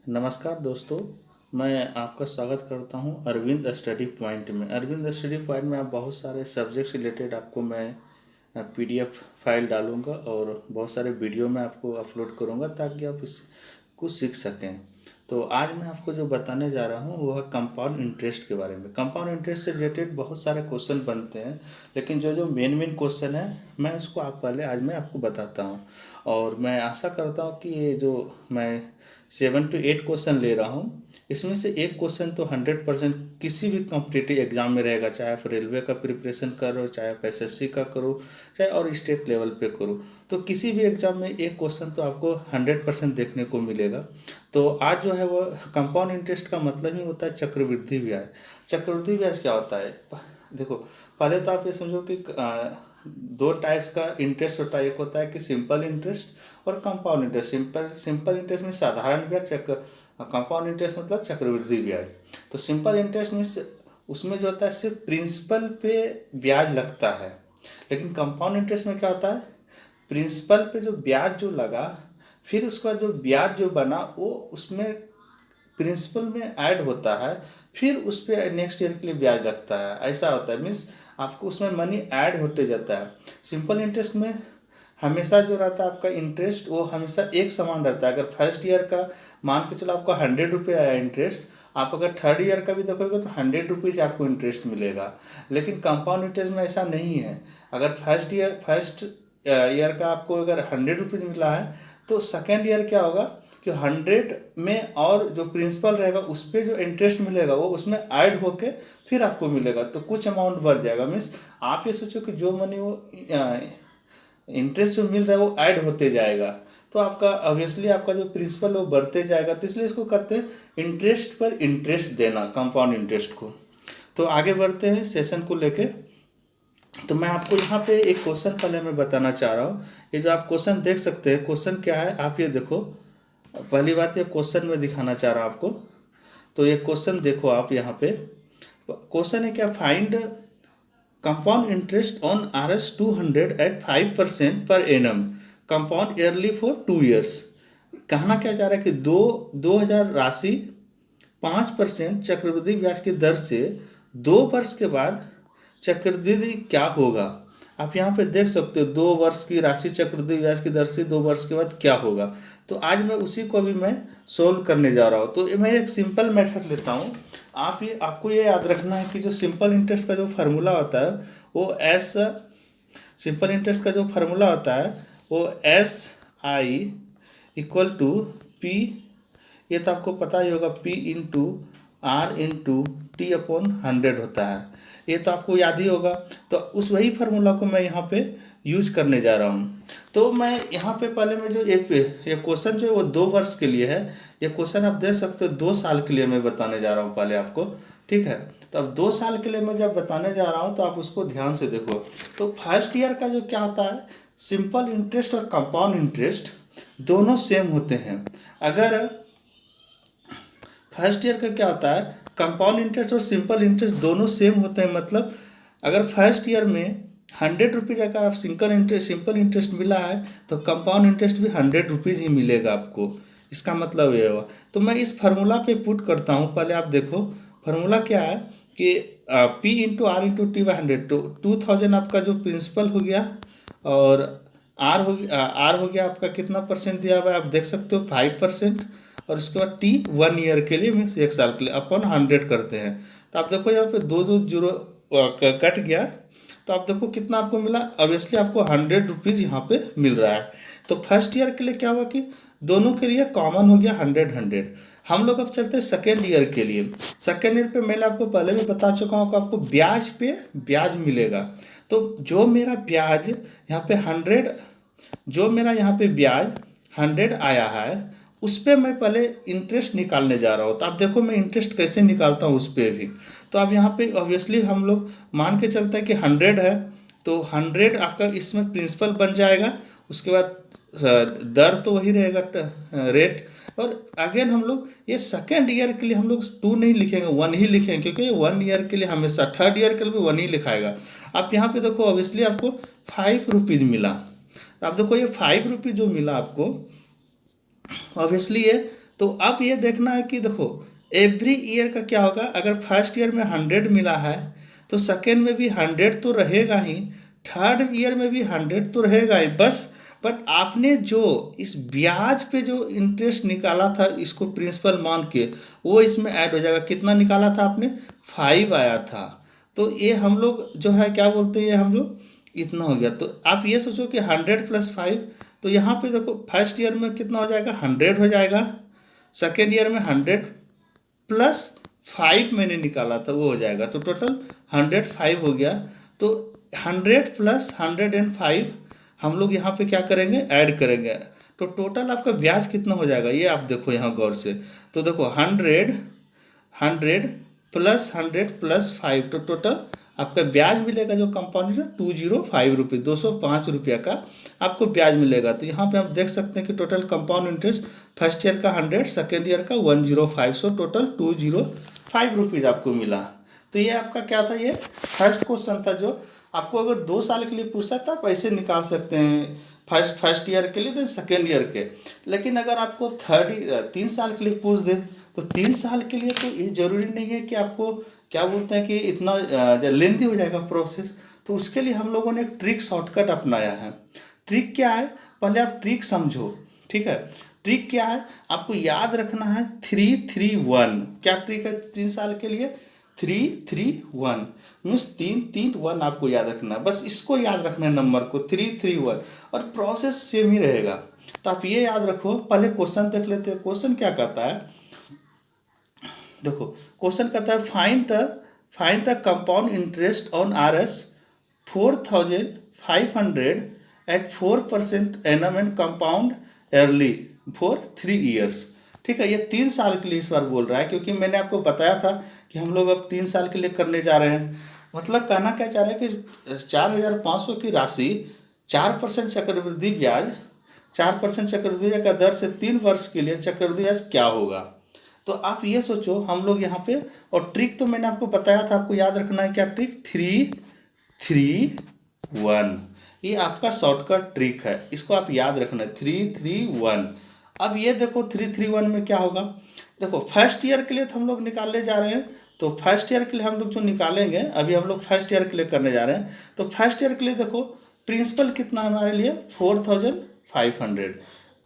नमस्कार दोस्तों, मैं आपका स्वागत करता हूं अरविंद स्टडी पॉइंट में। अरविंद स्टडी पॉइंट में आप बहुत सारे सब्जेक्ट से रिलेटेड आपको मैं पीडीएफ फाइल डालूंगा और बहुत सारे वीडियो में आपको अपलोड करूंगा ताकि आप इसको सीख सकें। तो आज मैं आपको जो बताने जा रहा हूं वो है कंपाउंड इंटरेस्ट के बारे में। कंपाउंड इंटरेस्ट से रिलेटेड बहुत सारे क्वेश्चन बनते हैं, लेकिन जो जो मेन मेन क्वेश्चन है मैं उसको आज मैं आपको बताता हूं। और मैं आशा करता हूं कि ये जो मैं 7 to 8 क्वेश्चन ले रहा हूँ, इसमें से एक क्वेश्चन तो 100% किसी भी कॉम्पिटिटिव एग्जाम में रहेगा। चाहे आप रेलवे का प्रिपरेशन करो, चाहे आप एसएससी का करो, चाहे और स्टेट लेवल पे करो, तो किसी भी एग्जाम में एक क्वेश्चन तो आपको 100% देखने को मिलेगा। तो आज जो है वो कंपाउंड इंटरेस्ट का मतलब ही होता है चक्रवृद्धि ब्याज। चक्रवृद्धि ब्याज क्या होता है? देखो, पहले तो आप ये समझो कि दो टाइप्स का इंटरेस्ट होता है। एक होता है कि सिंपल इंटरेस्ट और कंपाउंड इंटरेस्ट। सिंपल इंटरेस्ट में साधारण ब्याज, कंपाउंड इंटरेस्ट मतलब चक्रवृद्धि ब्याज। तो सिंपल इंटरेस्ट में उसमें जो होता है सिर्फ प्रिंसिपल पे ब्याज लगता है, लेकिन कंपाउंड इंटरेस्ट में क्या होता है, प्रिंसिपल पे जो ब्याज जो लगा, फिर उसका जो ब्याज जो बना वो उसमें प्रिंसिपल में ऐड होता है, फिर उस पर नेक्स्ट ईयर के लिए ब्याज लगता है। ऐसा होता है, मीन्स आपको उसमें मनी ऐड होते जाता है। सिंपल इंटरेस्ट में हमेशा जो रहता है आपका इंटरेस्ट वो हमेशा एक समान रहता है। अगर फर्स्ट ईयर का मान के चलो आपका 100 रुपये आया इंटरेस्ट, आप अगर थर्ड ईयर का भी देखोगे तो 100 रुपीज़ आपको इंटरेस्ट मिलेगा। लेकिन कंपाउंड इंटरेस्ट में ऐसा नहीं है। अगर फर्स्ट ईयर का आपको अगर 100 रुपीज़ मिला है, तो सेकेंड ईयर क्या होगा कि 100 में और जो प्रिंसिपल रहेगा उस पर जो इंटरेस्ट मिलेगा वो उसमें ऐड होके फिर आपको मिलेगा, तो कुछ अमाउंट बढ़ जाएगा। मीन्स आप ये सोचो कि जो मनी वो इंटरेस्ट जो मिल रहा है वो ऐड होते जाएगा, तो आपका ऑब्वियसली आपका जो प्रिंसिपल वो बढ़ते जाएगा। तो इसलिए इसको कहते हैं इंटरेस्ट पर इंटरेस्ट देना, कंपाउंड इंटरेस्ट को। तो आगे बढ़ते हैं सेशन को लेके। तो मैं आपको यहाँ पे एक क्वेश्चन पहले मैं बताना चाह रहा हूँ। ये जो आप क्वेश्चन देख सकते हैं, क्वेश्चन क्या है आप ये देखो। पहली बात ये क्वेश्चन में दिखाना चाह रहा हूँ आपको। तो ये क्वेश्चन देखो आप यहाँ पे। क्वेश्चन है क्या, find compound interest on RS 200 at 5% पर annum compound yearly for 2 years. कहना क्या चाह रहा है कि 2000 राशि 5% चक्रवृद्धि ब्याज की दर से 2 वर्ष के बाद चक्रवृद्धि क्या होगा। आप यहाँ पे देख सकते हो 2 वर्ष की राशि चक्रवृद्धि ब्याज की दर से 2 वर्ष के बाद क्या होगा। तो आज मैं उसी को अभी मैं सोल्व करने जा रहा हूँ। तो मैं एक सिंपल मेथड लेता हूँ। आपको ये याद रखना है कि जो सिंपल इंटरेस्ट का जो फार्मूला होता है वो सिंपल इंटरेस्ट का जो फार्मूला होता है वो SI = P, ये तो आपको पता ही होगा, P × R × T/100 होता है। ये तो आपको याद ही होगा। तो उस वही फार्मूला को मैं यहाँ पे यूज करने जा रहा हूँ। तो मैं यहाँ पे पहले में जो ये क्वेश्चन जो है वो 2 वर्ष के लिए है। ये क्वेश्चन आप देख सकते हो 2 साल के लिए मैं बताने जा रहा हूँ पहले आपको, ठीक है। तो अब 2 साल के लिए मैं जब बताने जा रहा हूँ तो आप उसको ध्यान से देखो। तो फर्स्ट ईयर का जो क्या होता है, सिंपल इंटरेस्ट और कंपाउंड इंटरेस्ट दोनों सेम होते हैं। अगर फर्स्ट ईयर का क्या होता है, कंपाउंड इंटरेस्ट और सिंपल इंटरेस्ट दोनों सेम होते हैं। मतलब अगर फर्स्ट ईयर में 100 रुपीज़ अगर आप सिंपल इंटरेस्ट मिला है तो कंपाउंड इंटरेस्ट भी 100 रुपीज़ ही मिलेगा आपको। इसका मतलब ये हुआ। तो मैं इस फार्मूला पे पुट करता हूँ। पहले आप देखो फार्मूला क्या है कि P × R × T/100। तो 2000 आपका जो प्रिंसिपल हो गया और आर हो गया आपका कितना परसेंट दिया हुआ है आप देख सकते हो 5%। और उसके बाद T 1 ईयर के लिए मीन्स 1 साल के लिए अपन 100 करते हैं। तो आप देखो यहाँ पे 2 कट गया, तो आप देखो कितना आपको मिला। ऑब्वियसली आपको 100 रुपीज़ यहाँ पे मिल रहा है। तो फर्स्ट ईयर के लिए क्या हुआ कि दोनों के लिए कॉमन हो गया 100। हम लोग अब चलते हैं सेकेंड ईयर के लिए। सेकेंड ईयर पे मैंने आपको पहले भी बता चुका हूँ कि आपको ब्याज पे ब्याज मिलेगा। तो जो मेरा ब्याज यहाँ पे 100, जो मेरा यहाँ पे ब्याज 100 आया है उस पर मैं पहले इंटरेस्ट निकालने जा रहा हूँ। तो आप देखो मैं इंटरेस्ट कैसे निकालता हूँ उस पर भी। तो अब यहाँ पे ऑब्वियसली हम लोग मान के चलते हैं कि 100 है, तो 100 आपका इसमें प्रिंसिपल बन जाएगा। उसके बाद दर तो वही रहेगा रेट। और अगेन हम लोग ये सेकेंड ईयर के लिए हम लोग 2 नहीं लिखेंगे, 1 ही लिखेंगे, क्योंकि 1 ईयर के लिए हमेशा, थर्ड ईयर के लिए भी 1 ही लिखाएगा। आप यहाँ पे देखो ऑब्वियसली आपको 5 रुपीज़ मिला। आप देखो ये 5 रुपीज़ जो मिला आपको, ऑब्वियसली ये तो अब ये देखना है कि देखो एवरी ईयर का क्या होगा, अगर फर्स्ट ईयर में 100 मिला है तो सेकेंड में भी 100 तो रहेगा ही, थर्ड ईयर में भी 100 तो रहेगा ही बस। बट आपने जो इस ब्याज पे जो इंटरेस्ट निकाला था इसको प्रिंसिपल मान के, वो इसमें ऐड हो जाएगा। कितना निकाला था आपने, 5 आया था। तो ये हम लोग जो है क्या बोलते हैं, ये हम लोग इतना हो गया। तो आप ये सोचो कि 100 + 5, तो यहाँ पे देखो फर्स्ट ईयर में कितना हो जाएगा, 100 हो जाएगा। सेकेंड ईयर में 100 + 5 मैंने निकाला था वो हो जाएगा, तो टोटल 105 हो गया। तो 100 + 105 हम लोग यहाँ पे क्या करेंगे, ऐड करेंगे। तो टोटल आपका ब्याज कितना हो जाएगा ये आप देखो यहाँ गौर से। तो देखो 100 + 5 तो टोटल आपका ब्याज मिलेगा जो कंपाउंड है 205 रुपये, 205 रुपया का आपको ब्याज मिलेगा। तो यहाँ पे हम देख सकते हैं कि total compound interest first year का 100, सेकेंड ईयर का 105, सो टोटल 205 रुपीज़ आपको मिला। तो ये आपका क्या था, ये फर्स्ट क्वेश्चन था जो आपको अगर 2 साल के लिए पूछता था आप ऐसे निकाल सकते हैं, फर्स्ट ईयर के लिए देन सेकेंड ईयर के। लेकिन अगर आपको 3 साल के लिए पूछ दे तो 3 साल के लिए तो ये जरूरी नहीं है कि आपको क्या बोलते हैं कि इतना लेंथी हो जाएगा प्रोसेस। तो उसके लिए हम लोगों ने एक ट्रिक शॉर्टकट अपनाया है। ट्रिक क्या है, पहले आप ट्रिक समझो, ठीक है। ट्रिक क्या है, आपको याद रखना है 331। क्या ट्रिक है 3 साल के लिए, 331 मीन्स 331 आपको याद रखना है। बस इसको याद रखना है नंबर को 331, और प्रोसेस सेम ही रहेगा। तो आप ये याद रखो। पहले क्वेश्चन देख लेते हैं। क्वेश्चन क्या कहता है, देखो क्वेश्चन कहता है find the compound interest on RS 4500 at 4% annum and compound yearly for 3 years. ठीक है, ये 3 साल के लिए इस बार बोल रहा है, क्योंकि मैंने आपको बताया था कि हम लोग अब 3 साल के लिए करने जा रहे हैं। मतलब कहना क्या चाह रहा है कि 4500 की राशि 4% चक्रवृद्धि ब्याज, 4% चक्रवृद्धि ब्याज का दर से 3 वर्ष के लिए चक्रवृद्धि ब्याज क्या होगा। तो आप ये सोचो हम लोग यहाँ पे, और ट्रिक तो मैंने आपको बताया था, आपको याद रखना है क्या ट्रिक, 331। ये आपका शॉर्टकट ट्रिक है, इसको आप याद रखना है 331। अब ये देखो 331 में क्या होगा, देखो फर्स्ट ईयर के लिए तो हम लोग निकालने जा रहे हैं। तो फर्स्ट ईयर के लिए हम लोग जो निकालेंगे, अभी हम लोग फर्स्ट ईयर के लिए करने जा रहे हैं। तो फर्स्ट ईयर के लिए देखो प्रिंसिपल कितना है हमारे लिए, 4500।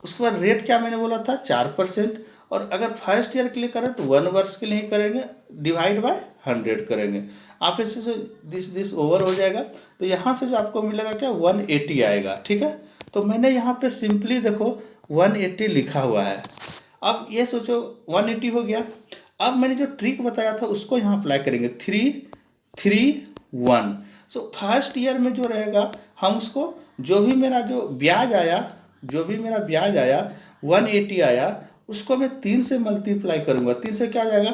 उसके बाद रेट क्या मैंने बोला था, 4%। और अगर फर्स्ट ईयर के लिए करें तो 1 वर्ष के लिए करेंगे, डिवाइड बाय 100 करेंगे। आप इससे जो दिस ओवर हो जाएगा, तो यहाँ से जो आपको मिलेगा क्या, 180 आएगा। ठीक है, तो मैंने यहाँ पे सिंपली देखो 180 लिखा हुआ है। अब ये सोचो 180 हो गया। अब मैंने जो ट्रिक बताया था उसको यहाँ अप्लाई करेंगे, 331। सो फर्स्ट ईयर में जो रहेगा हम उसको, जो भी मेरा ब्याज आया 180 आया, उसको मैं 3 से मल्टीप्लाई करूँगा। 3 से क्या आ जाएगा,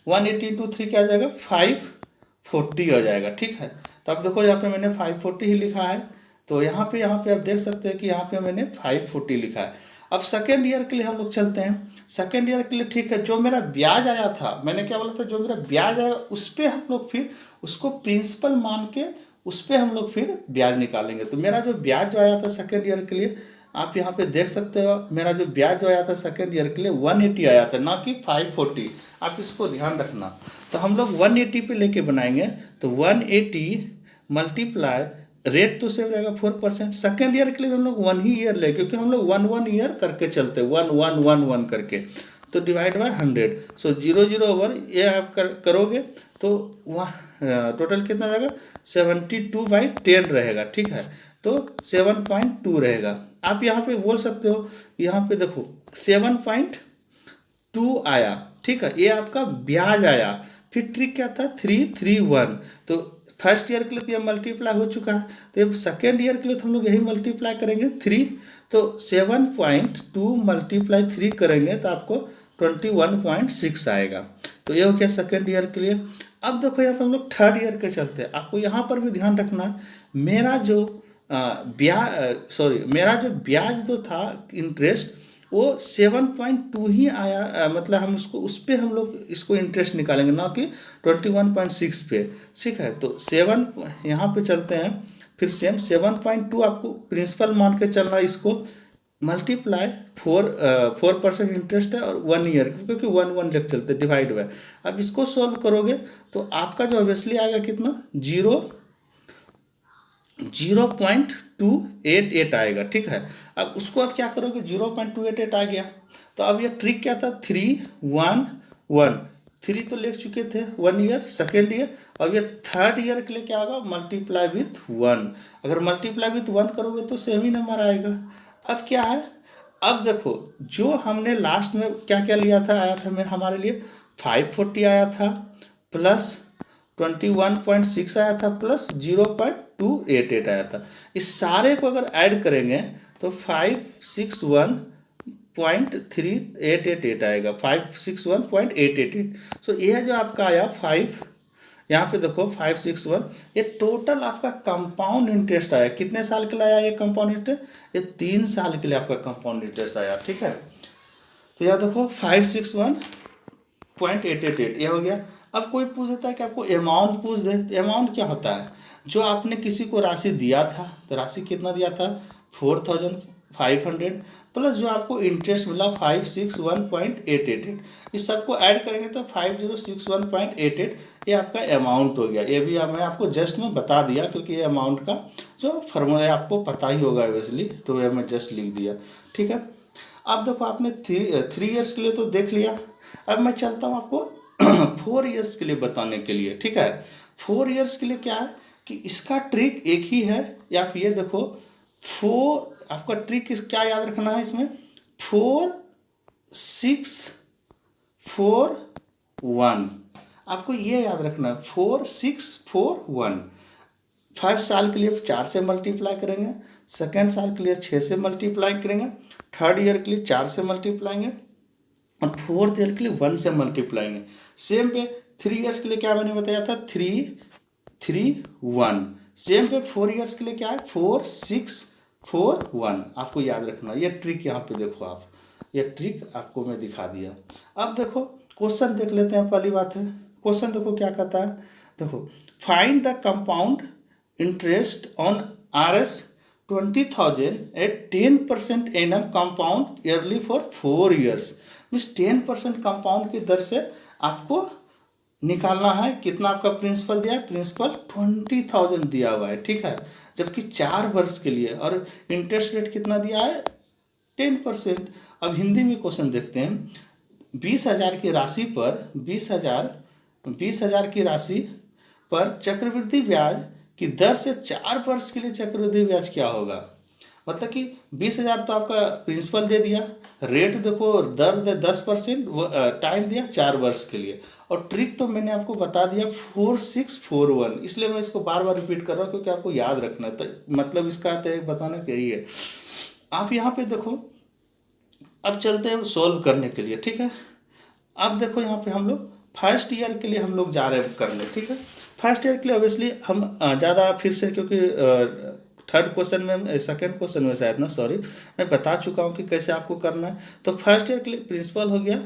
180 इंटू 3 क्या आ जाएगा, 540 हो जाएगा। ठीक है, तो अब देखो यहाँ पे मैंने 540 ही लिखा है। तो यहाँ पे आप देख सकते हैं कि यहाँ पे मैंने 540 लिखा है। अब सेकेंड ईयर के लिए हम लोग चलते हैं। सेकेंड ईयर के लिए ठीक है, जो मेरा ब्याज आया था, मैंने क्या बोला था, जो मेरा ब्याज आया उस पर हम लोग फिर उसको प्रिंसिपल मान के उस पर हम लोग फिर ब्याज निकालेंगे। तो मेरा जो ब्याज जो आया था सेकेंड ईयर के लिए, आप यहाँ पे देख सकते हो, मेरा जो ब्याज जो आया था सेकेंड ईयर के लिए 180 आया था, ना कि 540। आप इसको ध्यान रखना। तो हम लोग 180 पे लेके बनाएंगे। तो 180 मल्टीप्लाई, रेट तो सेम रहेगा 4%। सेकेंड ईयर के लिए हम लोग 1 ही ईयर ले, क्योंकि हम लोग 1 ईयर करके चलते, 1 करके। तो डिवाइड बाय 100, सो 0 ओवर ये आप करोगे तो वहाँ टोटल कितना रहेगा, 72/10 रहेगा। ठीक है, तो 7.2 रहेगा। आप यहाँ पे बोल सकते हो, यहाँ पे देखो 7.2 आया। ठीक है, ये आपका ब्याज आया। फिर ट्रिक क्या था, 331। तो फर्स्ट ईयर के लिए तो ये मल्टीप्लाई हो चुका है, तो ये सेकेंड ईयर के लिए तो हम लोग यही मल्टीप्लाई करेंगे 3। तो 7.2 मल्टीप्लाई 3 करेंगे तो आपको 21.6 आएगा। तो ये हो गया सेकेंड ईयर के लिए। अब देखो यहाँ पर हम लोग थर्ड ईयर के चलते हैं। आपको यहाँ पर भी ध्यान रखना है, मेरा जो ब्याज जो था इंटरेस्ट, वो 7.2 ही आया। मतलब हम उसको उस पर हम लोग इसको इंटरेस्ट निकालेंगे, ना कि 21.6 पे। ठीक है, तो 7 यहाँ पे चलते हैं। फिर सेम 7.2 आपको प्रिंसिपल मान के चलना इसको। मल्टीप्लाई 4% इंटरेस्ट है और 1 ईयर, क्योंकि 1 चलते डिवाइड बाय। अब इसको सॉल्व करोगे तो आपका जो ऑब्वियसली आएगा कितना 0.288 आएगा, ठीक है। अब उसको आप क्या करोगे, 0.288 आ गया तो अब ये ट्रिक क्या था, 3 1 1, 3 तो ले चुके थे 1 ईयर, सेकेंड ईयर। अब ये थर्ड ईयर के लिए क्या होगा, मल्टीप्लाई विथ 1। अगर मल्टीप्लाई विथ 1 करोगे तो सेम ही नंबर आएगा। अब क्या है, अब देखो जो हमने लास्ट में क्या क्या लिया था, आया था मैं हमारे लिए 540 आया था, प्लस 21.6 आया था, प्लस 0.288 आया था। इस सारे को अगर ऐड करेंगे तो 561.3888 आएगा, 561.888। सो ये जो आपका आया 5, यहाँ पे देखो 561, ये टोटल आपका कंपाउंड इंटरेस्ट आया। कितने साल के लिए आया ये कंपाउंड इंटरेस्ट, ये 3 साल के लिए आपका कंपाउंड इंटरेस्ट आया, ठीक है। तो यहाँ देखो 561.888 ये हो गया। अब कोई पूछ देता है कि आपको अमाउंट पूछ दे, तो अमाउंट क्या होता है, जो आपने किसी को राशि दिया था, तो राशि कितना दिया था 4500, प्लस जो आपको इंटरेस्ट मिला 561.888, इस सबको ऐड करेंगे तो 5061.88, ये आपका अमाउंट हो गया। ये भी मैं आपको जस्ट में बता दिया, क्योंकि ये अमाउंट का जो फॉर्मूला है आपको पता ही होगा ऑब्वियसली, तो ये मैं जस्ट लिख दिया, ठीक है। अब देखो आपने 3 ईयर्स के लिए तो देख लिया। अब मैं चलता हूँ आपको 4 ईयर्स के लिए बताने के लिए, ठीक है। 4 ईयर्स के लिए क्या है कि इसका ट्रिक एक ही है, या फिर ये देखो 4, आपका ट्रिक क्या याद रखना है इसमें, 4 6 4 1, आपको ये याद रखना है 4 6 4 1। फर्स्ट साल के लिए 4 से मल्टीप्लाई करेंगे, सेकेंड साल के लिए 6 से मल्टीप्लाई करेंगे, थर्ड ईयर के लिए 4 से मल्टीप्लाएंगे, और फोर्थ ईयर के लिए 1 से मल्टीप्लाएंगे। सेम पे 3 ईयर्स के लिए क्या मैंने बताया था 3 3 1। सेम पे 4 ईयर्स के लिए क्या है 4 6 4 1, आपको याद रखना। ये ट्रिक यहाँ पे देखो आप, ये ट्रिक आपको मैं दिखा दिया। अब देखो क्वेश्चन देख लेते हैं। पहली बात है क्वेश्चन देखो क्या कहता है, देखो find the compound interest on RS 20,000 at 10% annum compound yearly for 4 years. Means 10% compound की दर से आपको निकालना है। कितना आपका प्रिंसिपल दिया है, प्रिंसिपल 20,000 दिया हुआ है, ठीक है, जबकि 4 वर्ष के लिए, और इंटरेस्ट रेट कितना दिया है 10%। अब हिंदी में क्वेश्चन देखते हैं। 20,000 की राशि पर 20,000 की राशि पर चक्रवृद्धि ब्याज की दर से 4 वर्ष के लिए चक्रवृद्धि ब्याज क्या होगा। मतलब कि 20,000 तो आपका प्रिंसिपल दे दिया, रेट देखो दर दे 10%, टाइम दिया 4 वर्ष के लिए, और ट्रिक तो मैंने आपको बता दिया 4 6 4 1। इसलिए मैं इसको बार बार रिपीट कर रहा हूँ क्योंकि आपको याद रखना है। तो मतलब इसका तो बताना यही है। आप यहाँ पे देखो, अब चलते हैं सॉल्व करने के लिए, ठीक है। अब देखो यहाँ पे हम लोग फर्स्ट ईयर के लिए हम लोग जा रहे हैं करने, ठीक है। फर्स्ट ईयर के लिए ऑब्वियसली हम ज़्यादा फिर से, क्योंकि थर्ड क्वेश्चन में, सेकंड क्वेश्चन में शायद ना, सॉरी, मैं बता चुका हूँ कि कैसे आपको करना है। तो फर्स्ट ईयर के लिए प्रिंसिपल हो गया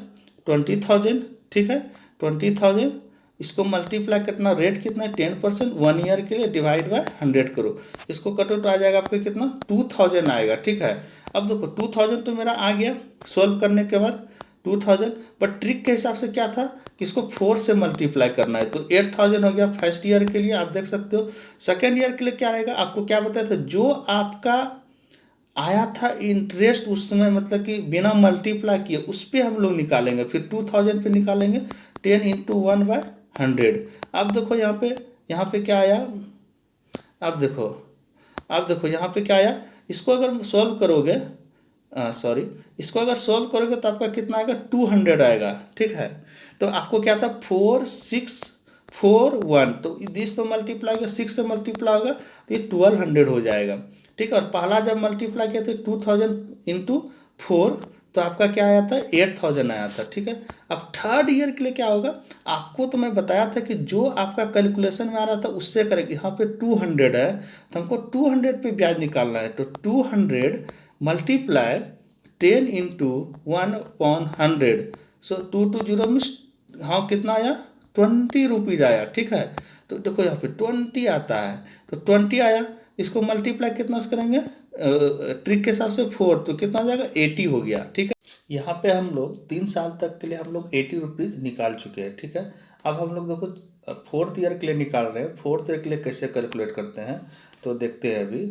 20,000, ठीक है, 20,000, इसको मल्टीप्लाई करना, रेट कितना है 10%, 1 ईयर के लिए डिवाइड बाय 100 करो, इसको कटो तो आ जाएगा आपको कितना 2,000 आएगा, ठीक है। अब देखो 2,000 तो मेरा आ गया सॉल्व करने के बाद 2,000, बट ट्रिक के हिसाब से क्या था कि इसको 4 से मल्टीप्लाई करना है, तो 8,000 हो गया फर्स्ट ईयर के लिए, आप देख सकते हो। सेकेंड ईयर के लिए क्या रहेगा, आपको क्या बताया था, जो आपका आया था इंटरेस्ट उस समय, मतलब कि बिना मल्टीप्लाई किए उस पर हम लोग निकालेंगे, फिर 2,000 पे निकालेंगे 10 × 1/100। अब देखो यहाँ पे क्या आया, अब देखो यहाँ पे क्या आया, इसको अगर सॉल्व करोगे, सॉरी, इसको अगर सॉल्व करोगे तो आपका कितना आएगा 200 आएगा, ठीक है। तो आपको क्या था 4 6 4 1, तो दिस तो मल्टीप्लाई होगा, 6 से मल्टीप्लाई होगा तो ये 1200 हो जाएगा, ठीक है। और पहला जब मल्टीप्लाई किया था 2,000 × 4, तो आपका क्या आया था 8,000 आया था, ठीक है। अब थर्ड ईयर के लिए क्या होगा, आपको तो मैं बताया था कि जो आपका कैलकुलेशन में आ रहा था उससे करेंगे। यहाँ पे 200 है तो हमको 200 पे ब्याज निकालना है, तो 200 मल्टीप्लाई 10 × 1/100, सो 220 मीन्स, हाँ कितना आया 20 रुपीज़ आया, ठीक है। तो देखो यहाँ पे 20 आता है, तो 20 आया, इसको मल्टीप्लाई कितना से करेंगे ट्रिक के हिसाब से 4 तो कितना हो जाएगा 80 हो गया। ठीक है, यहाँ पे हम लोग 3 साल तक के लिए हम लोग 80 रुपीज़ निकाल चुके हैं। ठीक है, अब हम लोग देखो 4th ईयर के लिए निकाल रहे हैं। 4th ईयर के लिए कैसे कैलकुलेट करते हैं तो देखते हैं अभी।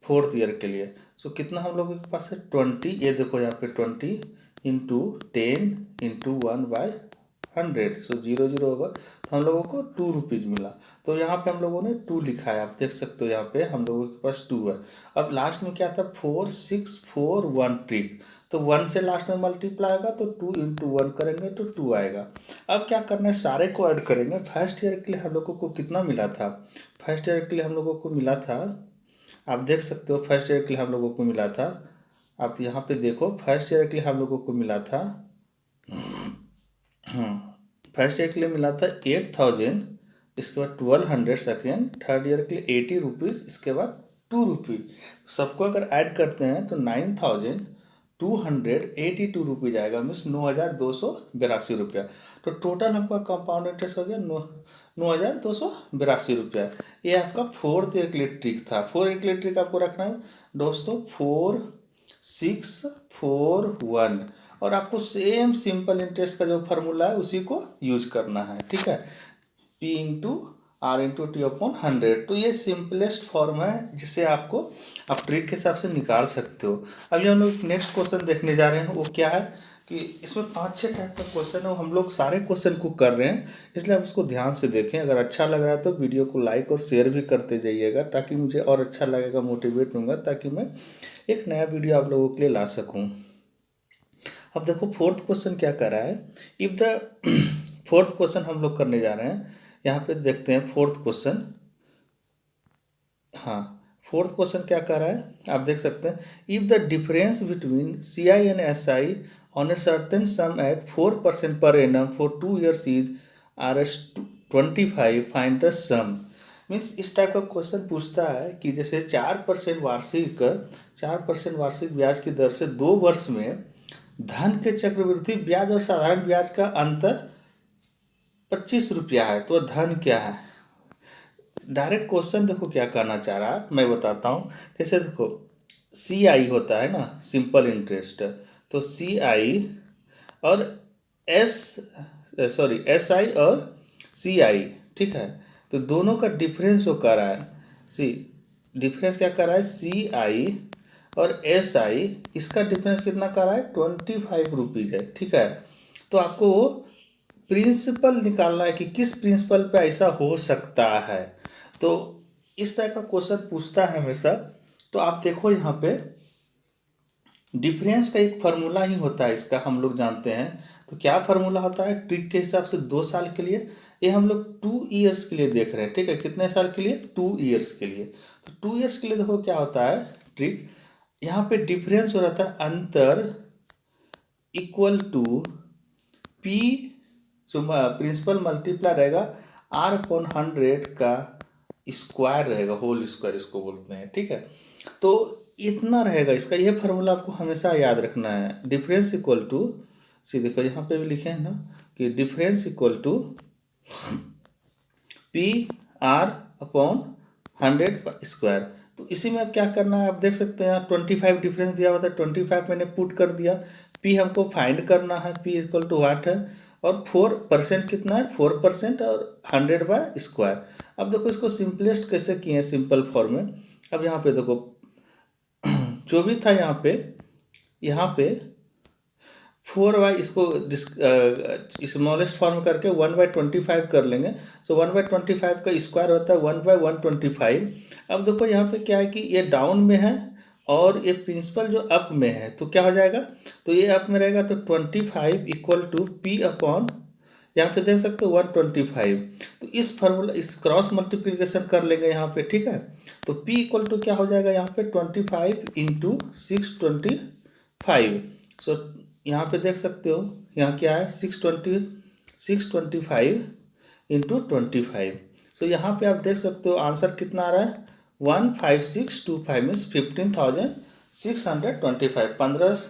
4th ईयर के लिए सो कितना हम लोगों के पास है 20, ये देखो यहाँ पे 20 इंटू 10 इंटू 1/100 सो 0 होगा, तो हम लोगों को 2 रुपीज़ मिला। तो यहाँ पे हम लोगों ने 2 लिखा है, आप देख सकते हो यहाँ पे हम लोगों के पास 2 है। अब लास्ट में क्या था 4 6 4 1 ट्रिक, तो 1 से लास्ट में मल्टीप्लाई आएगा तो 2 इंटू 1 करेंगे तो 2 आएगा। अब क्या करना है सारे को ऐड करेंगे। फर्स्ट ईयर के लिए हम लोगों को कितना मिला था, फर्स्ट ईयर के लिए हम लोगों को मिला था, आप देख सकते हो फर्स्ट ईयर के लिए हम लोगों को मिला था, आप यहाँ पे देखो फर्स्ट ईयर के लिए हम लोगों को मिला था, फर्स्ट ईयर के लिए मिला था 8000, इसके बाद 1200 सेकेंड, थर्ड ईयर के लिए 80 रुपीज़, इसके बाद 2 रुपीज़। सबको अगर ऐड करते हैं तो 9282 रुपीज़ आएगा, मीन्स 9282 रुपया। तो टोटल आपका कंपाउंड इंटरेस्ट हो गया 9282 रुपया। ये आपका 4th ईयर के लिए ट्रिक था। 4th ईयर के लिए ट्रिक आपको रखना है दोस्तों 4 6 4 1, और आपको सेम सिंपल इंटरेस्ट का जो फार्मूला है उसी को यूज करना है। ठीक है, P into R into T upon 100, तो ये सिंपलेस्ट फॉर्म है जिसे आपको आप ट्रिक के हिसाब से निकाल सकते हो। अभी हम लोग नेक्स्ट क्वेश्चन देखने जा रहे हैं, वो क्या है कि इसमें 5-6 टाइप का क्वेश्चन है, हम लोग सारे क्वेश्चन को कर रहे हैं, इसलिए आप उसको ध्यान से देखें। अगर अच्छा लग रहा है तो वीडियो को लाइक और शेयर भी करते जाइएगा, ताकि मुझे और अच्छा लगेगा, मोटिवेट होऊंगा, ताकि मैं एक नया वीडियो आप लोगों के लिए ला सकूँ। अब देखो 4th क्वेश्चन क्या कर रहा है, इफ द 4th क्वेश्चन हम लोग करने जा रहे हैं, यहाँ पे देखते हैं 4th क्वेश्चन। हाँ, 4th क्वेश्चन क्या कर रहा है आप देख सकते हैं, if the difference between CI and SI on a certain sum at 4% per annum for 2 years is Rs25, find the sum. Means इस टाइप का क्वेश्चन पूछता है कि जैसे 4% वार्षिक ब्याज की दर से 2 वर्ष में धन के चक्रवृद्धि ब्याज और साधारण ब्याज का अंतर 25 रुपया है, तो धन क्या है। डायरेक्ट क्वेश्चन देखो क्या कहना चाह रहा है, मैं बताता हूँ। जैसे देखो CI होता है ना, सिंपल इंटरेस्ट, तो CI और SI और CI, ठीक है, तो दोनों का डिफरेंस वो कर रहा है। डिफरेंस क्या कर रहा है CI और SI, इसका डिफरेंस कितना कर रहा है 25 रुपीज़ है। ठीक है, तो आपको वो प्रिंसिपल निकालना है कि किस प्रिंसिपल पे ऐसा हो सकता है। तो इस तरह का क्वेश्चन पूछता है हमेशा। तो आप देखो यहाँ पे डिफरेंस का एक फार्मूला ही होता है, इसका हम लोग जानते हैं। तो क्या फार्मूला होता है ट्रिक के हिसाब से 2 साल के लिए, ये हम लोग 2 ईयर्स के लिए देख रहे हैं। ठीक है, कितने साल के लिए 2 ईयर्स के लिए। तो 2 ईयर्स के लिए देखो क्या होता है ट्रिक, यहाँ पे डिफरेंस हो रहता है अंतर equal to P, principal multiply रहेगा R/100 का स्क्वायर रहेगा, होल स्क्वायर इसको बोलते हैं। ठीक है, तो इतना रहेगा इसका, यह फार्मूला आपको हमेशा याद रखना है। डिफरेंस इक्वल टू देखो यहाँ पे भी लिखे हैं ना कि difference equal to PR/100 square. तो इसी में अब क्या करना है, आप देख सकते हैं 25 डिफरेंस दिया हुआ था, 25 मैंने पुट कर दिया। P हमको फाइंड करना है, P इक्वल टू वाट है, और 4% कितना है 4% और 100/स्क्वायर। अब देखो इसको सिंपलेस्ट कैसे किए हैं, सिंपल फॉर्म में। अब यहाँ पे देखो जो भी था यहाँ पे 4 इसको स्मॉलेस्ट फॉर्म करके 1/25 कर लेंगे। सो 1/25 का स्क्वायर होता है 1/125। अब देखो यहाँ पे क्या है कि ये डाउन में है और ये प्रिंसिपल जो अप में है, तो क्या हो जाएगा, तो ये अप में रहेगा तो 25 इक्वल टू P अपॉन, यहाँ पे देख सकते हो 125। तो इस फार्मूला इस क्रॉस मल्टीप्लिकेशन कर लेंगे यहाँ पे। ठीक है, तो P इक्वल टू क्या हो जाएगा यहाँ पे 25 इंटू 625। सो यहाँ पे देख सकते हो यहाँ क्या है 625 इंटू 25। सो यहाँ पे आप देख सकते हो आंसर कितना आ रहा है 15625, मीन्स 15,625,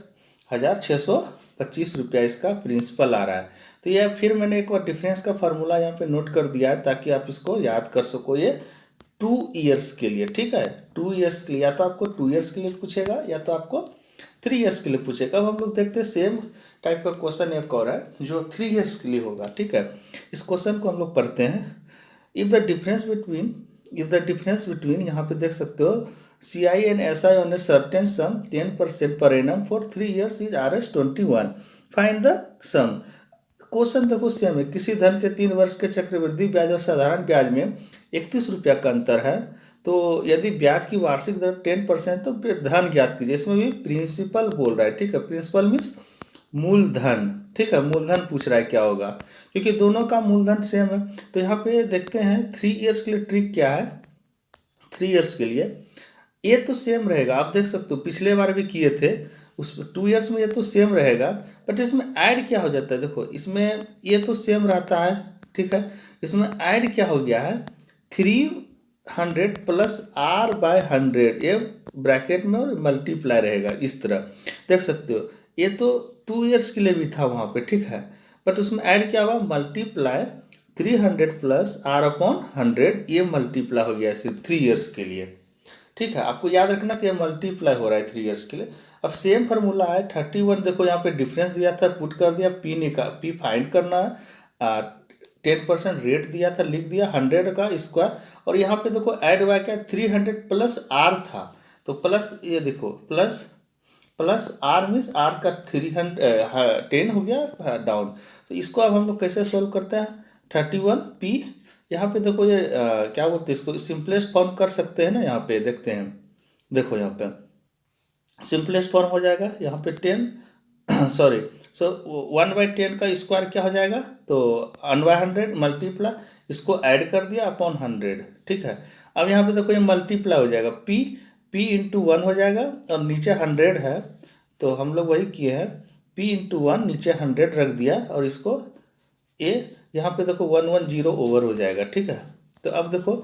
15,625 रुपया इसका प्रिंसिपल आ रहा है। तो यह फिर मैंने एक बार डिफरेंस का फार्मूला यहाँ पे नोट कर दिया है ताकि आप इसको याद कर सको। ये 2 ईयर्स के लिए, ठीक है, 2 ईयर्स के लिए, या तो आपको 2 ईयर्स के लिए पूछेगा या तो आपको 3 ईयर्स के लिए पूछेगा। अब हम लोग देखते हैं सेम टाइप का क्वेश्चन एक और है जो 3 ईयर्स के लिए होगा, ठीक है। इस क्वेश्चन को हम लोग पढ़ते हैं। इफ द डिफरेंस बिटवीन यहाँ पे देख सकते हो CI and SI on a certain sum 10% per annum for 3 years is Rs21, find the sum. Question देखो सेम है, किसी धन के 3 वर्ष के चक्रवृद्धि ब्याज और साधारण ब्याज में 31 रुपया का अंतर है। तो यदि ब्याज की वार्षिक दर 10% तो फिर धन ज्ञात कीजिए। इसमें भी प्रिंसिपल बोल रहा है, ठीक है, प्रिंसिपल मीन्स मूलधन, ठीक है, मूलधन पूछ रहा है क्या होगा, क्योंकि दोनों का मूलधन सेम है। तो यहाँ पे देखते हैं 3 ईयर्स के लिए ट्रिक क्या है। 3 ईयर्स के लिए ये तो सेम रहेगा, आप देख सकते हो पिछले बार भी किए थे उस 2 ईयर्स में, ये तो सेम रहेगा। बट इसमें ऐड क्या हो जाता है, देखो इसमें ये तो सेम रहता है, ठीक है, इसमें ऐड क्या हो गया है 300 प्लस R/100, ये ब्रैकेट में और मल्टीप्लाई रहेगा इस तरह, देख सकते हो। ये तो 2 ईयर्स के लिए भी था वहाँ पे, ठीक है, बट उसमें ऐड क्या हुआ मल्टीप्लाई 300 प्लस R/100, ये मल्टीप्लाई हो गया सिर्फ 3 ईयर्स के लिए, ठीक है। आपको याद रखना कि मल्टीप्लाई हो रहा है 3 ईयर्स के लिए। अब सेम फार्मूला है 31, देखो यहाँ पे डिफरेंस दिया था, पुट कर दिया, पी फाइंड करना है, 10% रेट दिया था, लिख दिया 100 का स्क्वायर, और यहाँ पे देखो ऐड हुआ क्या 300 प्लस R था, तो प्लस ये देखो प्लस R मीन्स R का 10 हो गया डाउन। तो इसको अब हम लोग कैसे सोल्व करते हैं 31P, यहाँ पे देखो ये क्या बोलते हैं इसको, सिंपलेस्ट फॉर्म कर सकते हैं ना, यहाँ पे देखते हैं, देखो यहाँ पे सिंपलेस्ट फॉर्म हो जाएगा, यहाँ पे 10 सॉरी 1/10 का स्क्वायर क्या हो जाएगा, तो 1/100 मल्टीप्लाई, इसको ऐड कर दिया अपॉन 100, ठीक है। अब यहाँ पे देखो ये मल्टीप्लाई हो जाएगा, P इंटू 1 हो जाएगा, और नीचे 100 है, तो हम लोग वही किए हैं, P इंटू 1 नीचे 100 रख दिया, और इसको ए यहाँ पे देखो 110 ओवर हो जाएगा, ठीक है। तो अब देखो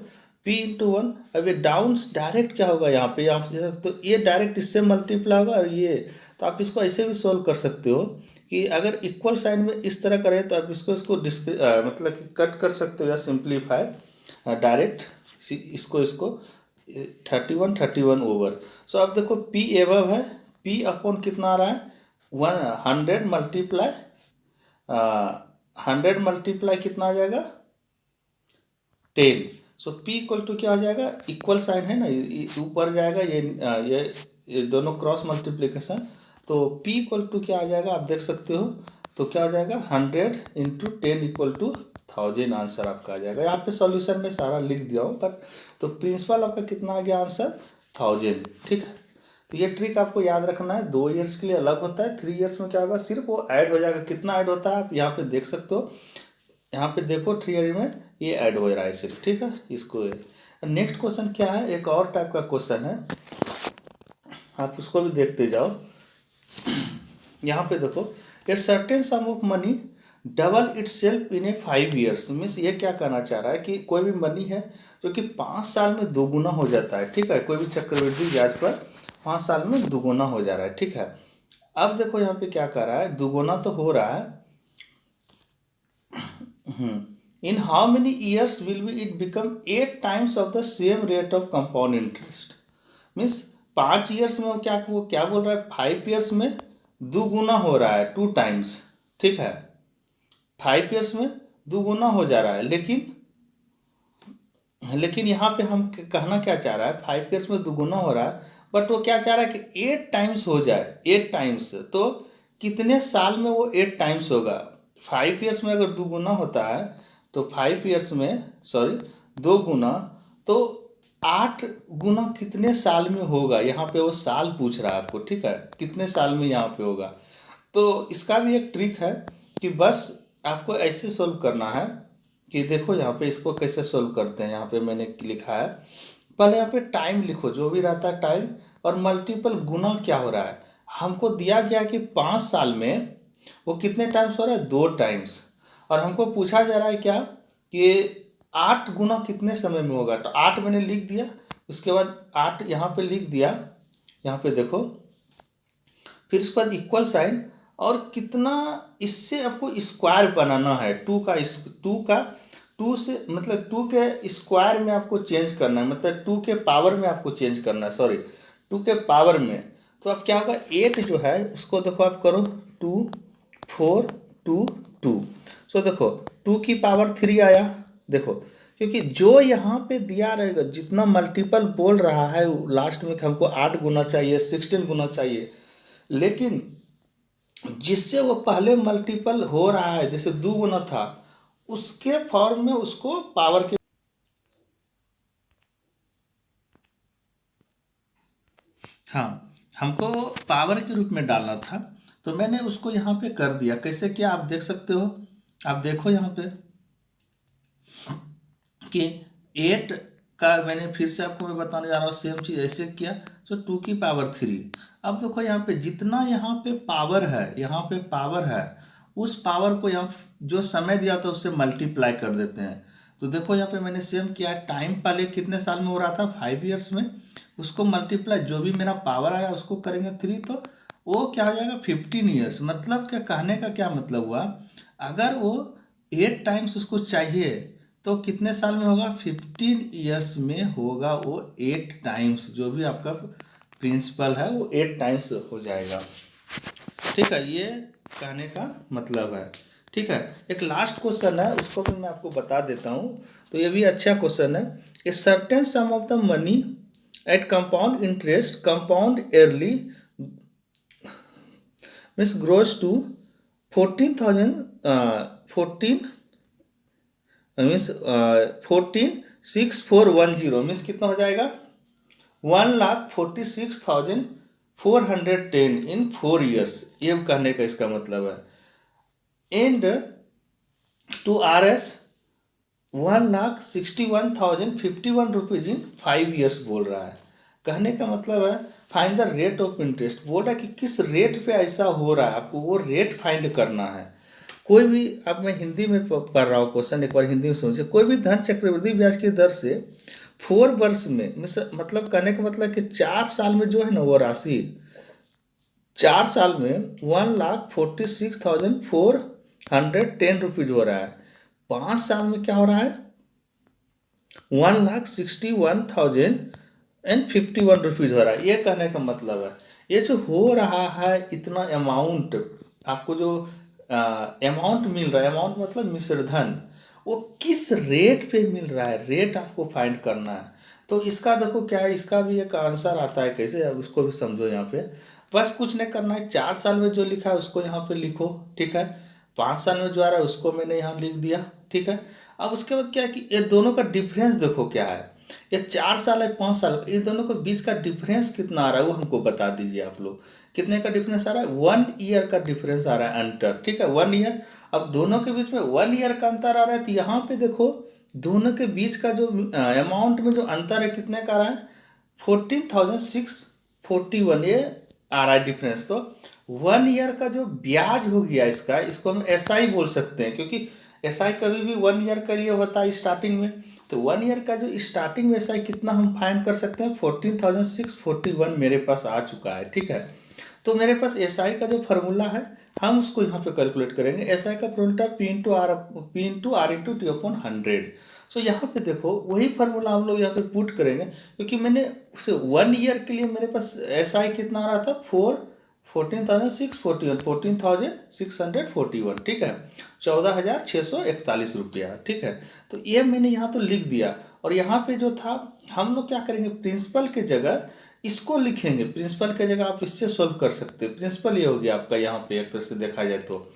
P इंटू 1, अब ये डाउन डायरेक्ट क्या होगा यहाँ पे, तो ये डायरेक्ट इससे मल्टीप्लाई होगा, और ये तो आप इसको ऐसे भी सोल्व कर सकते हो कि अगर इक्वल साइन में इस तरह करें तो आप इसको मतलब कि कट कर सकते हो या सिंप्लीफाई डायरेक्ट इसको 31 ओवर। सो अब देखो P एबव है, P अपॉन कितना आ रहा है 100 मल्टीप्लाई 100 मल्टीप्लाई कितना आ जाएगा 10। सो P इक्वल टू क्या हो जाएगा, इक्वल साइन है ना, ऊपर जाएगा, ये दोनों क्रॉस मल्टीप्लिकेशन, तो P इक्वल टू क्या आ जाएगा आप देख सकते हो, तो क्या हो जाएगा 100 इंटू 10 इक्वल टू 1000, आंसर आपका आ जाएगा। यहाँ पे सॉल्यूशन में सारा लिख दिया हूँ, पर तो प्रिंसिपल आपका कितना आ गया आंसर 1000, ठीक है। तो ये ट्रिक आपको याद रखना है, 2 ईयर्स के लिए अलग होता है, 3 ईयर्स में क्या होगा सिर्फ वो ऐड हो जाएगा, कितना ऐड होता है आप यहाँ पे देख सकते हो, यहाँ पे देखो 3 ईयर में ये ऐड हो रहा है सिर्फ, ठीक है। इसको नेक्स्ट क्वेश्चन क्या है, एक और टाइप का क्वेश्चन है, आप उसको भी देखते जाओ। यहाँ पे देखो ए certain sum of money double it self in A 5 years, means ये क्या कहना चाह रहा है कि कोई भी मनी है जो कि 5 साल में दोगुना हो जाता है, ठीक है, कोई भी चक्रवृद्धि ब्याज पर 5 साल में दोगुना हो जा रहा है, ठीक है। अब देखो यहाँ पे क्या कर रहा है, दोगुना तो हो रहा है, in how many years will it become 8 times of the same rate of compound interest, means 5 years में वो क्या बोल रहा है 5 ईयर्स में दोगुना हो रहा है 2 टाइम्स, ठीक है, 5 ईयर्स में दोगुना हो जा रहा है, लेकिन यहाँ पे हम कहना क्या चाह रहा है 5 ईयर्स में दोगुना हो रहा है, बट वो क्या चाह रहा है कि 8 टाइम्स हो जाए, 8 टाइम्स, तो कितने साल में वो 8 टाइम्स होगा, 5 ईयर्स में अगर दोगुना होता है तो 5 ईयर्स में सॉरी 2 गुना, तो 8 गुना कितने साल में होगा, यहाँ पे वो साल पूछ रहा है आपको, ठीक है, कितने साल में यहाँ पे होगा। तो इसका भी एक ट्रिक है कि बस आपको ऐसे सोल्व करना है कि देखो यहाँ पे इसको कैसे सोल्व करते हैं, यहाँ पे मैंने लिखा है, पहले यहाँ पे टाइम लिखो जो भी रहता है टाइम, और मल्टीपल गुना क्या हो रहा है, हमको दिया गया कि 5 साल में वो कितने टाइम्स हो रहा है 2 टाइम्स, और हमको पूछा जा रहा है क्या कि 8 गुना कितने समय में होगा, तो 8 मैंने लिख दिया, उसके बाद 8 यहाँ पे लिख दिया, यहाँ पे देखो, फिर उसके बाद इक्वल साइन, और कितना इससे आपको स्क्वायर बनाना है 2 का टू से मतलब टू के स्क्वायर में आपको चेंज करना है, मतलब टू के पावर में आपको चेंज करना है, सॉरी टू के पावर में। तो अब क्या होगा, 8 जो है उसको देखो आप करो 2 4 2 2। सो देखो 2 की पावर 3 आया। देखो क्योंकि जो यहाँ पे दिया रहेगा जितना मल्टीपल बोल रहा है लास्ट में कि हमको 8 गुना चाहिए, 16 गुना चाहिए, लेकिन जिससे वो पहले मल्टीपल हो रहा है जैसे 2 गुना था उसके फॉर्म में उसको पावर के, हाँ हमको पावर के रूप में डालना था। तो मैंने उसको यहाँ पे कर दिया। कैसे किया आप देख सकते हो, आप देखो यहाँ पे कि 8 का मैंने फिर से आपको मैं बताने जा रहा हूँ सेम चीज़ ऐसे किया। तो 2 की पावर 3। अब देखो यहाँ पे जितना यहाँ पे पावर है, यहाँ पे पावर है, उस पावर को यहाँ जो समय दिया था उससे मल्टीप्लाई कर देते हैं। तो देखो यहाँ पे मैंने सेम किया। टाइम पहले कितने साल में हो रहा था, 5 ईयर्स में। उसको मल्टीप्लाई जो भी मेरा पावर आया उसको करेंगे 3, तो वो क्या हो जाएगा 15 ईयर्स। मतलब क्या कहने का क्या मतलब हुआ, अगर वो 8 टाइम्स उसको चाहिए तो कितने साल में होगा, 15 ईयर्स में होगा वो 8 टाइम्स। जो भी आपका प्रिंसिपल है वो 8 टाइम्स हो जाएगा। ठीक है, ये कहने का मतलब है। ठीक है, एक लास्ट क्वेश्चन है उसको भी मैं आपको बता देता हूँ। तो ये भी अच्छा क्वेश्चन है। A certain sum of the money at compound interest compound yearly means grows to 14,000 14 means 14,6410 means कितना हो जाएगा 1,46,410 इन 4 ईयर्स। ये कहने का इसका मतलब है। And to R S 1,61,051 rupees in 5 years बोल रहा है। कहने का मतलब है find the rate of interest. बोल रहा है कि किस रेट पे ऐसा हो रहा है, आपको वो रेट फाइंड करना है। कोई भी, अब मैं हिंदी में पढ़ रहा हूँ क्वेश्चन, एक बार हिंदी में समझिए। कोई भी धन चक्रवृद्धि ब्याज की दर से 4 वर्ष में मतलब कहने का मतलब कि 4 साल में जो है ना वो राशि 4 साल में 1,46,410 रुपीज हो रहा है। 5 साल में क्या हो रहा है 1,61,051 रुपीज हो रहा है। ये कहने का मतलब है ये जो हो रहा है इतना अमाउंट, आपको जो अमाउंट मिल रहा है, अमाउंट मतलब मिश्रधन, वो किस रेट पे मिल रहा है, रेट आपको फाइंड करना है। तो इसका देखो क्या है, इसका भी एक आंसर आता है कैसे, अब उसको भी समझो। यहाँ पे बस कुछ नहीं करना है, 4 साल में जो लिखा है उसको यहाँ पे लिखो। ठीक है, 5 साल में जो आ रहा है उसको मैंने यहाँ लिख दिया। ठीक है, अब उसके बाद क्या है कि ये दोनों का डिफरेंस देखो क्या है। ये 4 साल है 5 साल, ये दोनों के बीच का डिफरेंस कितना आ रहा है वो हमको बता दीजिए आप लोग। कितने का डिफरेंस आ रहा है, 1 ईयर का डिफरेंस आ रहा है अंतर। ठीक है, 1 ईयर। अब दोनों के बीच में 1 ईयर का अंतर आ रहा है, तो यहाँ पे देखो दोनों के बीच का जो अमाउंट में जो अंतर है कितने का आ रहा है 14,641 ये आ रहा है डिफरेंस। तो 1 ईयर का जो ब्याज हो गया इसका, इसको हम SI बोल सकते हैं, क्योंकि SI कभी भी 1 ईयर के लिए होता है स्टार्टिंग में। तो 1 ईयर का जो स्टार्टिंग में SI कितना हम फाइंड कर सकते हैं 14,641 मेरे पास आ चुका है। ठीक है, तो मेरे पास SI का जो फार्मूला है हम उसको यहाँ पे कैलकुलेट करेंगे। SI का फॉर्मूला P/R/T/100। सो यहाँ पे देखो वही फार्मूला हम लोग यहाँ पे पुट करेंगे, क्योंकि मैंने उसे 1 ईयर के लिए मेरे पास SI कितना आ रहा था 14,641। ठीक है, 14,641 रुपया। ठीक है, तो ये मैंने यहाँ तो लिख दिया। और यहाँ पे जो था हम लोग क्या करेंगे, प्रिंसिपल के जगह इसको लिखेंगे। प्रिंसिपल के जगह आप इससे सोल्व कर सकते हैं। प्रिंसिपल ये हो गया आपका यहाँ पे एक तरह से देखा जाए तो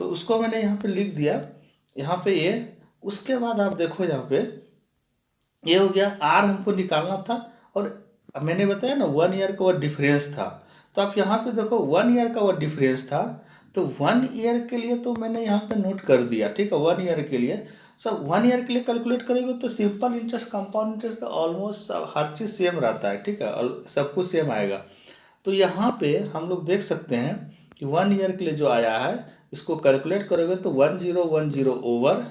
उसको मैंने यहाँ पे लिख दिया यहाँ पे ये। उसके बाद आप देखो यहाँ पे ये हो गया, आर हमको निकालना था और मैंने बताया ना 1 ईयर का वो डिफरेंस था। तो आप यहाँ पे देखो 1 ईयर का वो डिफरेंस था, तो 1 ईयर के लिए तो मैंने यहाँ पे नोट कर दिया। ठीक है, 1 ईयर के लिए सब 1 ईयर के लिए कैलकुलेट करेंगे तो सिंपल इंटरेस्ट कंपाउंड इंटरेस्ट का ऑलमोस्ट हर चीज़ सेम रहता है। ठीक है, सब कुछ सेम आएगा। तो यहाँ पे हम लोग देख सकते हैं कि 1 ईयर के लिए जो आया है इसको कैलकुलेट करोगे तो 1010 ओवर,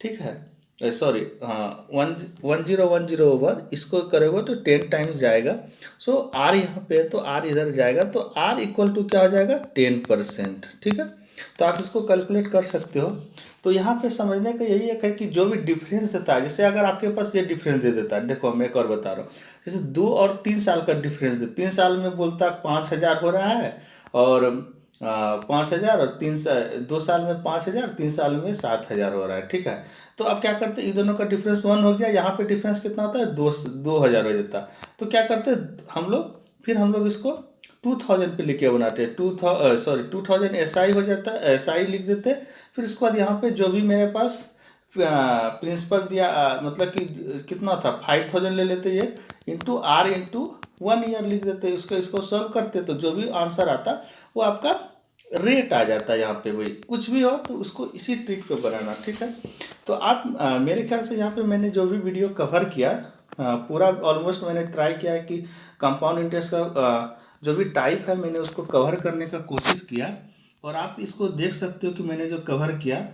ठीक है सॉरी हाँ 1010 ओवर इसको करोगे तो 10 टाइम्स जाएगा। सो आर यहाँ पे है तो आर इधर जाएगा, तो आर इक्वल टू क्या हो जाएगा 10%। ठीक है, तो आप इसको कैलकुलेट कर सकते हो। तो यहाँ पे समझने का यही एक है कि जो भी डिफरेंस देता है, जैसे अगर आपके पास ये डिफरेंस दे देता है, देखो मैं एक और बता रहा हूँ, जैसे 2 और 3 साल का डिफरेंस दे, 3 साल में बोलता है 5,000 हो रहा है, और 5,000, और 2 साल में 5,000, 3 साल में 7,000 हो रहा है, ठीक है। तो अब क्या करते हैं, इन दोनों का डिफरेंस 1 हो गया, यहाँ पे डिफरेंस कितना होता है, 2,000 हो जाता है। तो क्या करते हैं हम लोग, फिर हम लोग इसको 2,000 पे लिखे बनाते हैं, 2,000 SI हो जाता है, SI लिख देते हैं। फिर उसके बाद यहाँ पे जो भी मेरे पास प्रिंसिपल दिया, मतलब कि कितना था 5,000 ले लेते ये, इंटू R इंटू 1 ईयर लिख देते, इसको सॉल्व करते, तो जो भी आंसर आता वो आपका रेट आ जाता है। यहाँ पे वही कुछ भी हो तो उसको इसी ट्रिक पे बनाना, ठीक है। तो आप मेरे ख्याल से यहाँ पे मैंने जो भी वीडियो कवर किया, पूरा ऑलमोस्ट मैंने ट्राई किया है कि कंपाउंड इंटरेस्ट का जो भी टाइप है मैंने उसको कवर करने का कोशिश किया, और आप इसको देख सकते हो कि मैंने जो कवर किया,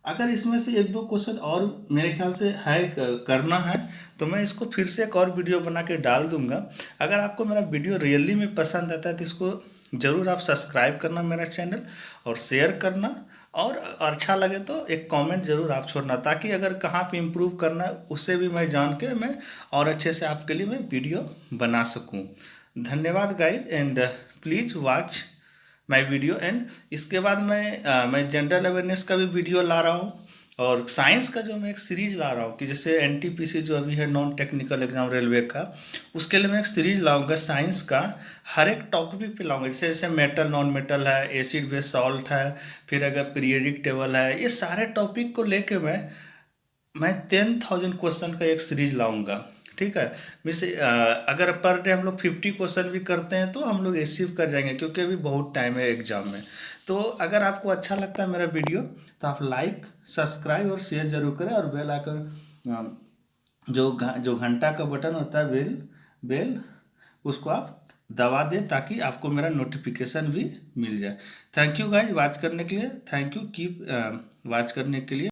अगर इसमें से 1-2 क्वेश्चन और मेरे ख्याल से है करना है, तो मैं इसको फिर से एक और वीडियो बना के डाल दूंगा। अगर आपको मेरा वीडियो रियली में पसंद आता है तो इसको ज़रूर आप सब्सक्राइब करना मेरा चैनल, और शेयर करना, और अच्छा लगे तो एक कमेंट ज़रूर आप छोड़ना, ताकि अगर कहाँ पे इम्प्रूव करना है उससे भी मैं जान के मैं और अच्छे से आपके लिए मैं वीडियो बना सकूँ। धन्यवाद guys, and please watch my video. And इसके बाद मैं जनरल अवेयरनेस का भी वीडियो ला रहा हूँ, और साइंस का जो मैं एक सीरीज ला रहा हूँ, कि जैसे NTPC जो अभी है नॉन टेक्निकल एग्जाम रेलवे का, उसके लिए मैं एक सीरीज लाऊंगा साइंस का, हर एक टॉपिक पे लाऊंगा, जैसे जैसे मेटल नॉन मेटल है, एसिड बेस सॉल्ट है, फिर अगर पीरियडिक टेबल है, ये सारे टॉपिक को लेके मैं 10,000 क्वेश्चन का एक सीरीज लाऊंगा, ठीक है। मीन्स अगर पर डे हम लोग 50 क्वेश्चन भी करते हैं तो हम लोग अचीव कर जाएंगे, क्योंकि अभी बहुत टाइम है एग्जाम में। तो अगर आपको अच्छा लगता है मेरा वीडियो, तो आप लाइक, सब्सक्राइब और शेयर जरूर करें, और बेल आइकन, जो घंटा का बटन होता है, बेल बेल उसको आप दबा दें, ताकि आपको मेरा नोटिफिकेशन भी मिल जाए। थैंक यू गाइज वॉच करने के लिए, थैंक यू, कीप वॉच करने के लिए।